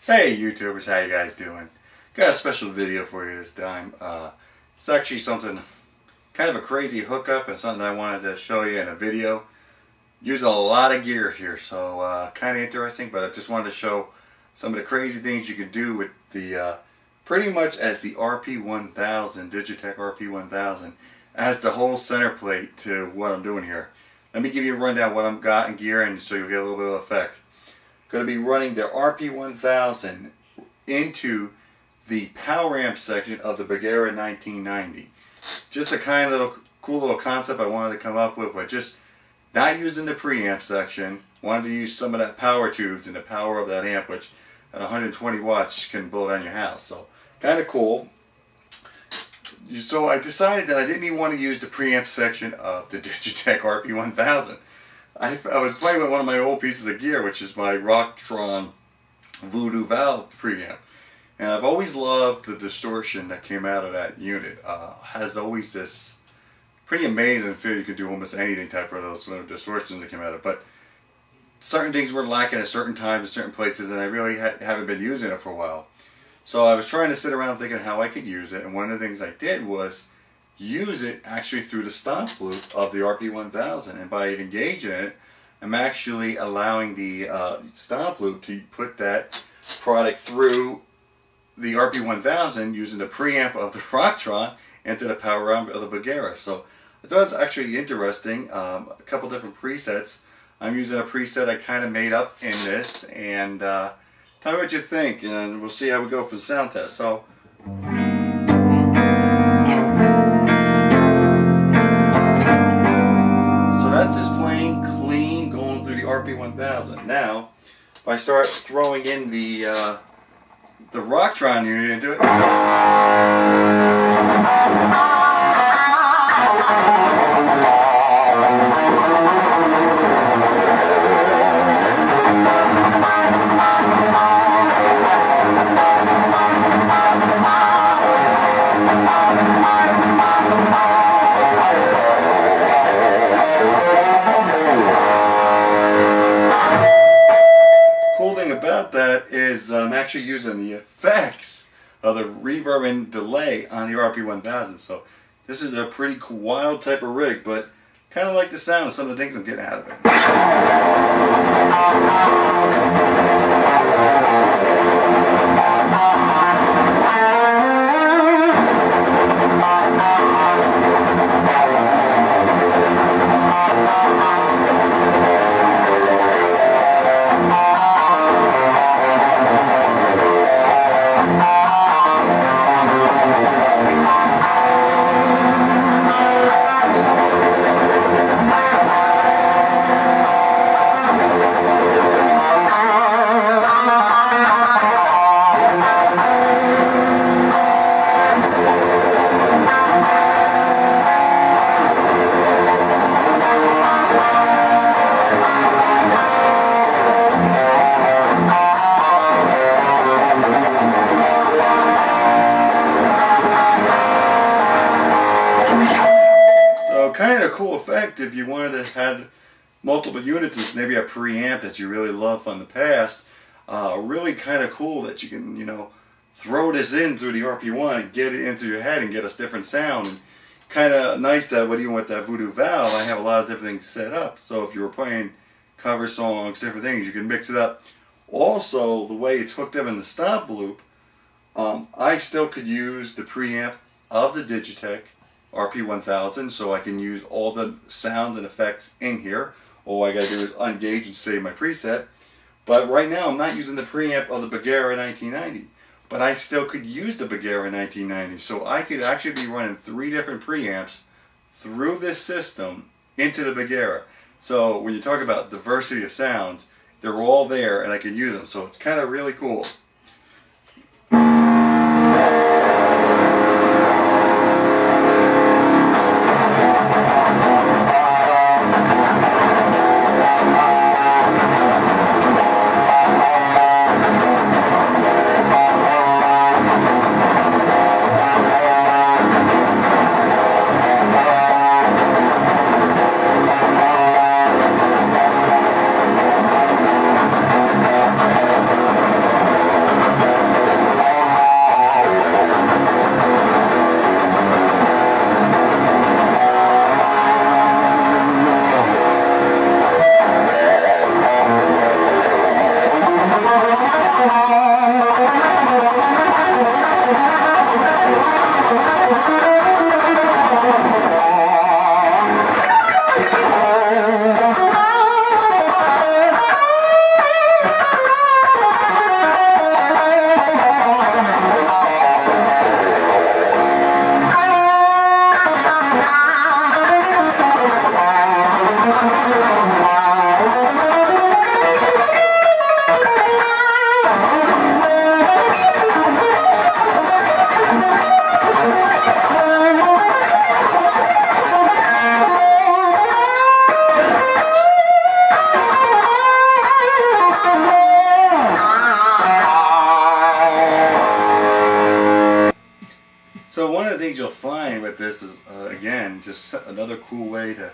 Hey YouTubers, how you guys doing? Got a special video for you this time. It's actually something, kind of a crazy hookup and something I wanted to show you in a video. Using a lot of gear here, so kind of interesting, but I just wanted to show some of the crazy things you can do with the, pretty much as the Rp1000, Digitech Rp1000, as the whole center plate to what I'm doing here. Let me give you a rundown of what I've got in gear and so you'll get a little bit of effect. Going to be running the Rp1000 into the power amp section of the Bugera 1990. Just a kind of cool little concept I wanted to come up with, but just not using the preamp section. Wanted to use some of that power tubes and the power of that amp, which at 120 watts can blow down your house. So kind of cool. So I decided that I didn't even want to use the preamp section of the Digitech Rp1000. I was playing with one of my old pieces of gear, which is my Rocktron VooDu Valve preamp. And I've always loved the distortion that came out of that unit. Has always this pretty amazing feel. You could do almost anything type of those distortions that came out of it. But certain things were lacking at certain times in certain places, and I really haven't been using it for a while. So I was trying to sit around thinking how I could use it, and one of the things I did was use it actually through the Stomp loop of the Rp1000, and by engaging it, I'm actually allowing the Stomp loop to put that product through the Rp1000 using the preamp of the Rocktron into the power amp of the Bugera. So I thought it was actually interesting. A couple different presets. I'm using a preset I kind of made up in this, and tell me what you think, and we'll see how we go for the sound test. So. That's just playing clean, going through the Rp1000. Now, if I start throwing in the Rocktron unit into it, I'm actually using the effects of the reverb and delay on the Rp1000. So this is a pretty wild type of rig, but kind of like the sound of some of the things I'm getting out of it. Kind of cool effect if you wanted to have multiple units and maybe a preamp that you really love from the past. Really kind of cool that you can, you know, throw this in through the Rp1 and get it into your head and get a different sound. And kind of nice that even with that VooDu Valve, I have a lot of different things set up. So if you were playing cover songs, different things, you can mix it up. Also, the way it's hooked up in the Stomp loop, I still could use the preamp of the Digitech Rp1000, so I can use all the sounds and effects in here. All I gotta do is ungage and save my preset. But right now I'm not using the preamp of the Bugera 1990, but I still could use the Bugera 1990, so I could actually be running 3 different preamps through this system into the Bugera. So when you talk about diversity of sounds, they're all there and I can use them, so it's kind of really cool. of the things you'll find with this is, again, just another cool way to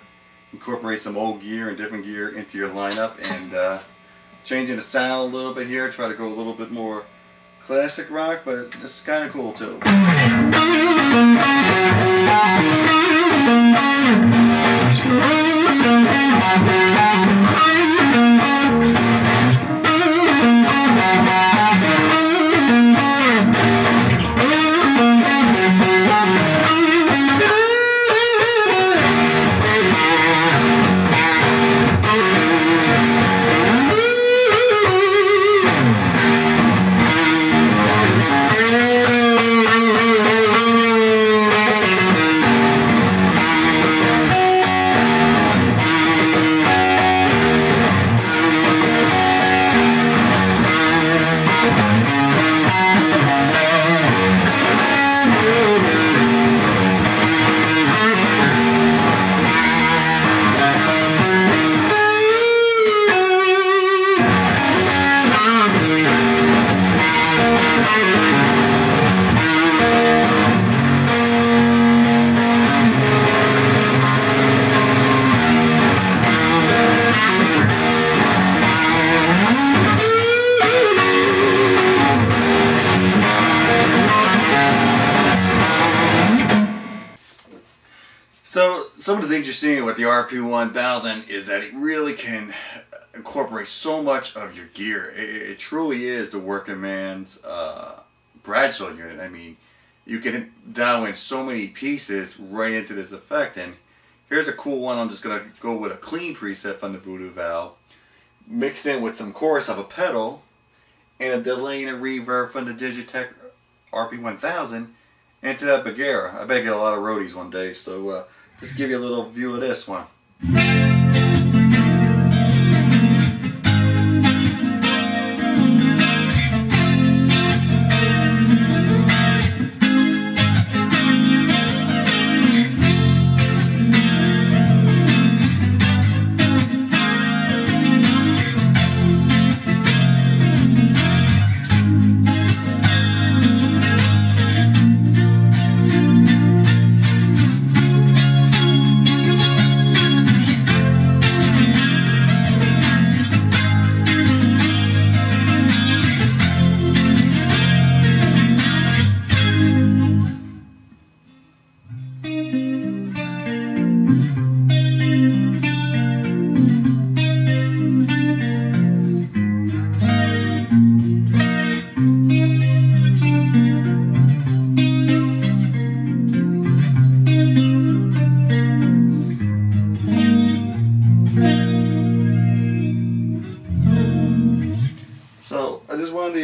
incorporate some old gear and different gear into your lineup, and changing the sound a little bit here, try to go a little bit more classic rock, but this is kind of cool too. So some of the things you're seeing with the Rp1000 is that it really can incorporate so much of your gear. It truly is the working man's Bradshaw unit. I mean, you can dial in so many pieces right into this effect. And here's a cool one. I'm just going to go with a clean preset from the VooDu Valve, mixed in with some chorus of a pedal and a delay and a reverb from the Digitech Rp1000 into that Bugera. I bet I get a lot of roadies one day, so just give you a little view of this one.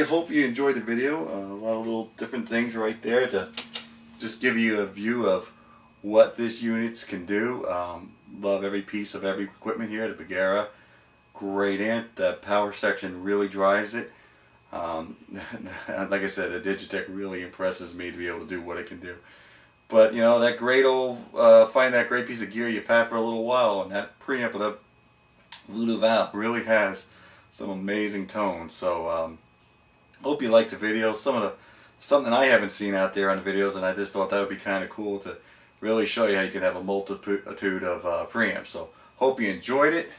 Hope you enjoyed the video. A lot of little different things right there to just give you a view of what this units can do. Love every piece of every equipment here. The Bugera, great amp. That power section really drives it. Like I said, the Digitech really impresses me to be able to do what it can do. But you know, that great old find that great piece of gear you've had for a little while, and that preamp of the VooDu Valve really has some amazing tones. So hope you liked the video. Something I haven't seen out there on the videos, and I just thought that would be kind of cool to really show you how you can have a multitude of preamps. So hope you enjoyed it.